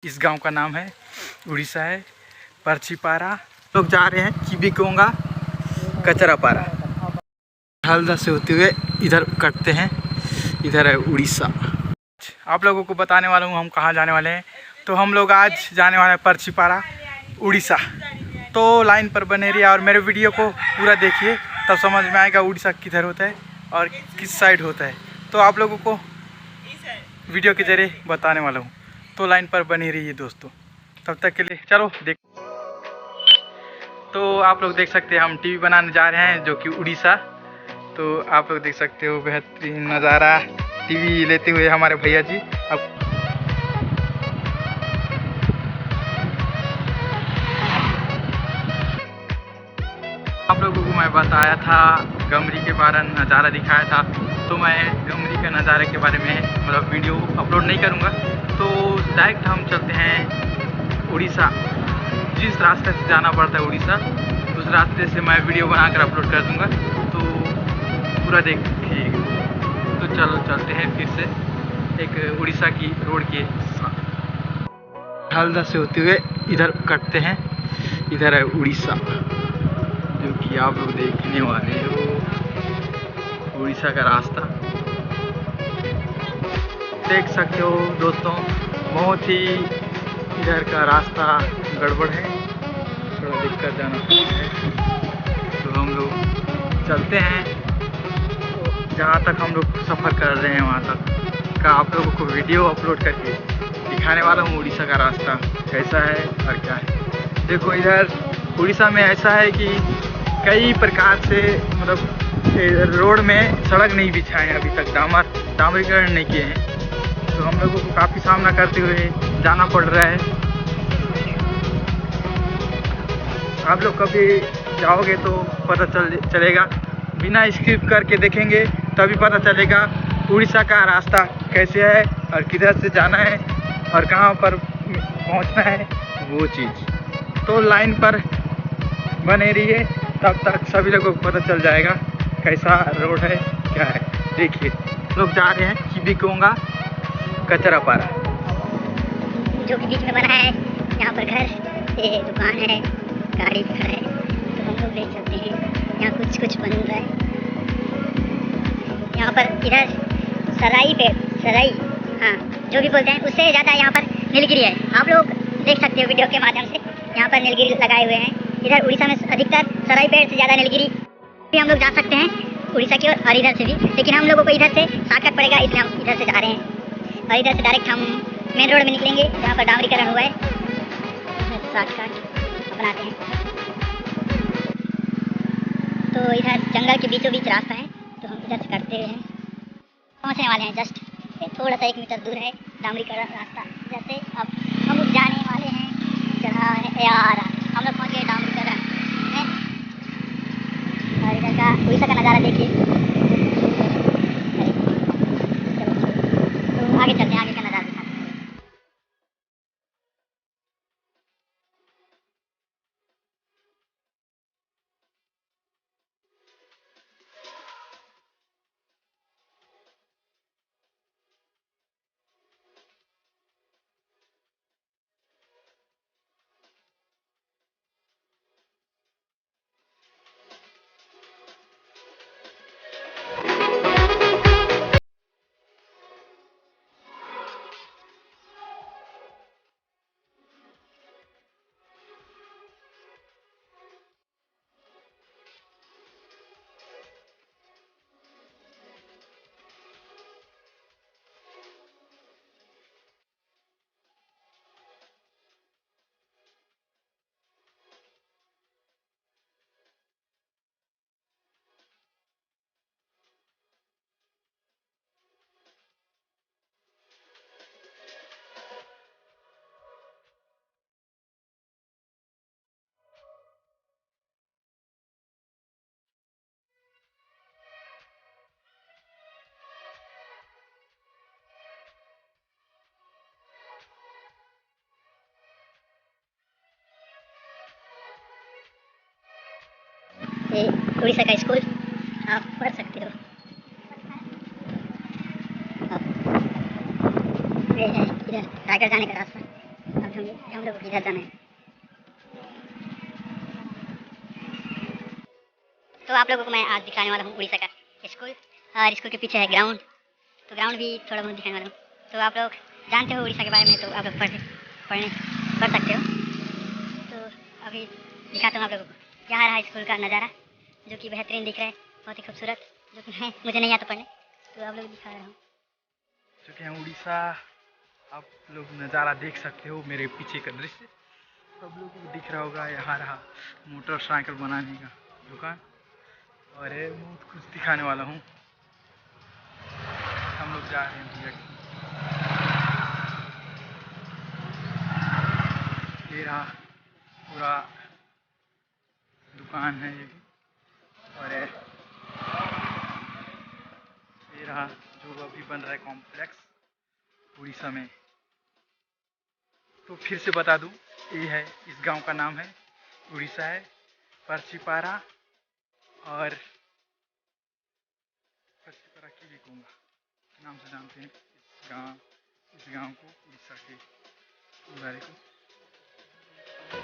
इस गांव का नाम है उड़ीसा है परछीपारा। लोग जा रहे हैं चिबिकोंगा कचरापारा। हल्दा से होते हुए इधर कटते हैं, इधर है उड़ीसा। आप लोगों को बताने वाला हूँ हम कहाँ जाने वाले हैं। तो हम लोग आज जाने वाले हैं परछीपारा उड़ीसा। तो लाइन पर बने रहिए और मेरे वीडियो को पूरा देखिए, तब समझ में आएगा उड़ीसा किधर होता है और किस साइड होता है। तो आप लोगों को वीडियो के जरिए बताने वाला हूँ, तो लाइन पर बनी रहिए दोस्तों। तब तक के लिए चलो देख। तो आप लोग देख सकते हैं हम टीवी बनाने जा रहे हैं जो कि उड़ीसा। तो आप लोग देख सकते हो बेहतरीन नज़ारा टीवी लेते हुए हमारे भैया जी। अब आप लोगों को मैं बताया था गमरी के बारे में नज़ारा दिखाया था, तो मैं गमरी के नज़ारे के बारे में मतलब वीडियो अपलोड नहीं करूँगा। तो डायरेक्ट हम चलते हैं उड़ीसा। जिस रास्ते से जाना पड़ता है उड़ीसा, उस रास्ते से मैं वीडियो बनाकर अपलोड कर दूँगा, तो पूरा देखिएगा। तो चलो चलते हैं फिर से एक उड़ीसा की रोड के साथ। हल्दा से होते हुए इधर कटते हैं, इधर है उड़ीसा जो कि आप लोग देखने वाले हो। उड़ीसा का रास्ता देख सकते हो दोस्तों, बहुत ही इधर का रास्ता गड़बड़ है, थोड़ा दिक्कत जाना है। तो हम लोग चलते हैं, तो जहाँ तक हम लोग सफ़र कर रहे हैं वहाँ तक का आप लोगों को वीडियो अपलोड करके दिखाने वाला हूँ। उड़ीसा का रास्ता कैसा है और क्या है। देखो इधर उड़ीसा में ऐसा है कि कई प्रकार से मतलब रोड में सड़क नहीं बिछाए हैं अभी तक, डामरीकरण नहीं किए हैं। तो हम लोगों को काफ़ी सामना करते हुए जाना पड़ रहा है। आप लोग कभी जाओगे तो पता चलेगा, बिना स्किप करके देखेंगे तभी पता चलेगा उड़ीसा का रास्ता कैसे है और किधर से जाना है और कहाँ पर पहुँचना है वो चीज़। तो लाइन पर बने रहिए, तब तक सभी लोगों को पता चल जाएगा कैसा रोड है क्या है। देखिए लोग जा रहे हैं चिबिकोंगा कचरापारा, जो कि बीच में बना है। यहाँ पर घर ये दुकान है, गाड़ी खड़ा है, तो हम लोग देख सकते हैं यहाँ कुछ बन रहा है। यहाँ पर इधर सराई हाँ जो भी बोलते हैं, उससे ज़्यादा यहाँ पर नीलगिरी है। आप लोग देख सकते हो वीडियो के माध्यम से, यहाँ पर नीलगिरी लगाए हुए हैं। इधर उड़ीसा में अधिकतर सराई पेड़ से ज़्यादा नीलगिरी भी हम लोग जा सकते हैं उड़ीसा की ओर और इधर से भी, लेकिन हम लोगों को इधर से शॉर्टकट पड़ेगा, इसलिए हम इधर से जा रहे हैं। और इधर से डायरेक्ट हम मेन रोड में निकलेंगे जहाँ पर डामरीकरण हुआ है। शॉर्टकट अपनाते हैं। तो इधर जंगल के बीचों बीच रास्ता है, तो हम इधर से करते हुए हैं पहुँचने वाले हैं। जस्ट थोड़ा सा 1 मीटर दूर है डामरीकरण रास्ता। जैसे अब हम जाने वाले हैं, चला है यार, हम लोग पहुँच गए डामरीकरण में। और इधर का उड़ीसा का नज़ारा देखिए। तो आगे चलते हैं, आगे का नज़ारा दिखाते हैं। ये उड़ीसा का स्कूल आप पढ़ सकते हो। ये है इधर टाइगर जाने का रास्ता। होंगे कि हम लोग को किधर जाना है। तो आप लोगों को मैं आज दिखाने वाला हूँ उड़ीसा का स्कूल, और स्कूल के पीछे है ग्राउंड, तो ग्राउंड भी थोड़ा बहुत दिखाने वाला हूँ। तो आप लोग जानते हो उड़ीसा के बारे में, तो आप लोग पढ़ सकते हो। तो अभी दिखाता हूँ आप लोगों को। यहाँ रहा स्कूल का नज़ारा, जो कि बेहतरीन दिख रहा है, बहुत ही खूबसूरत, जो कि मुझे नहीं आता पढ़ने, तो आप लोग दिखा रहा हूँ। चुके हैं उड़ीसा, आप लोग नज़ारा देख सकते हो, मेरे पीछे का दृश्य सब लोगों को दिख रहा होगा। यहाँ रहा मोटरसाइकिल बनाने का दुकान, और ये बहुत कुछ दिखाने वाला हूँ। हम लोग जा रहे हैं direct। ये रहा पूरा दुकान है ये भी, और ये रहा जो अभी बन रहा है कॉम्प्लेक्स उड़ीसा में। तो फिर से बता दूं, ये है, इस गांव का नाम है उड़ीसा है, परचीपारा, और परचीपारा की भी कहूँगा नाम से जानते हैं इस गांव को, उड़ीसा के बारे को।